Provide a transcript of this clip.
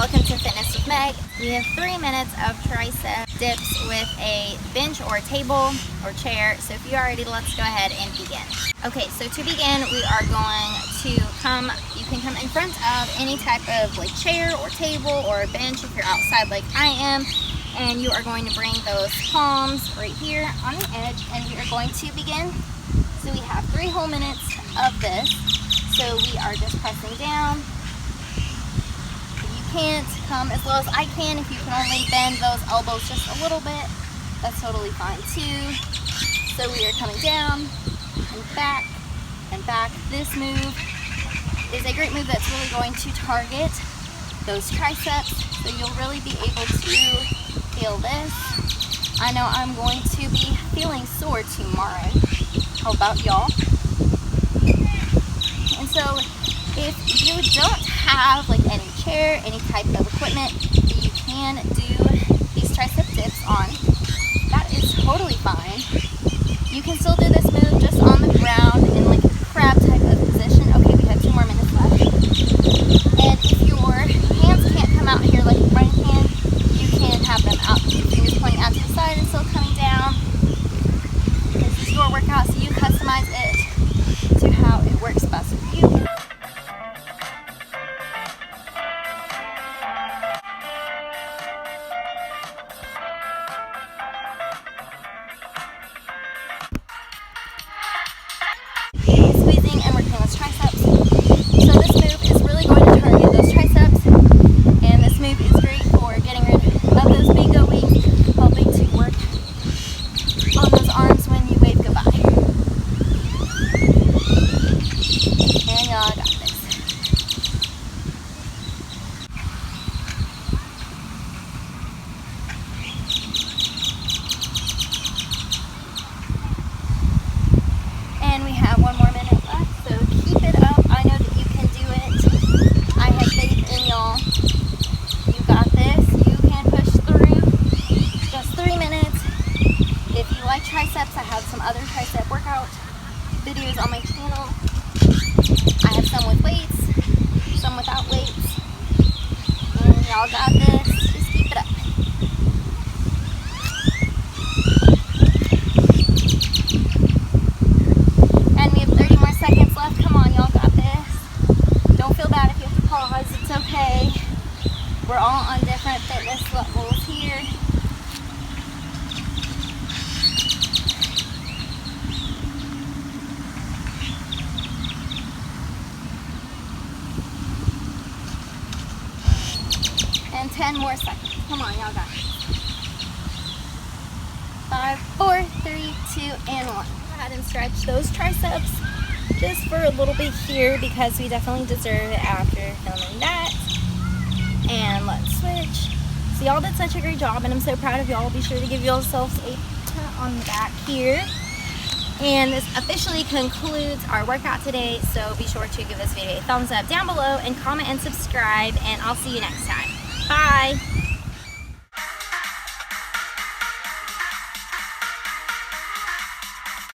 welcome to Fitness with Meg. We have 3 minutes of tricep dips with a bench or a table or chair. So if you are ready, let's go ahead and begin. Okay, so to begin, we are going to you can come in front of any type of like chair or table or a bench if you're outside like I am. And you are going to bring those palms right here on the edge, and we are going to begin. So we have 3 whole minutes of this. So we are just pressing down. You can't come as low as I can. If you can only bend those elbows just a little bit, that's totally fine too. So we are coming down and back and back. This move is a great move that's really going to target those triceps. So you'll really be able to feel this. I know I'm going to be feeling sore tomorrow. How about y'all? And so if you don't have like any chair, any type of equipment that you can do these tricep dips on, that is totally fine. You can still do this move just on the ground in like a crab type of position. Okay, we have 2 more minutes left. And if your hands can't come out here like the right hand, you can have them out, your fingers pointing out to the side and still coming down. This is your workout, so you customize it to how it works best for you. Squeezing and working those triceps. So this move is really going to target those triceps, and this move is great for getting rid of those bingo wings, helping to work on those arms when you wave goodbye. And y'all got this. And we have 1 more minute left, so keep it up. I know that you can do it. I have faith in y'all. You got this. You can push through. Just 3 minutes. If you like triceps, I have some other tricep workout videos on my channel. I have some with weights, some without weights. And y'all got this. Just keep it up. And we have 30 more seconds left. Come on, y'all got this. Don't feel bad if you have to pause. It's okay. We're all on different fitness levels here. And 10 more seconds. Come on, y'all got it. 5, 4, 3, 2, and 1. Go ahead and stretch those triceps just for a little bit here because we definitely deserve it after filming that. And let's switch. So y'all did such a great job, and I'm so proud of y'all. Be sure to give yourselves a pat on the back here. And this officially concludes our workout today, so be sure to give this video a thumbs up down below and comment and subscribe, and I'll see you next time. Bye!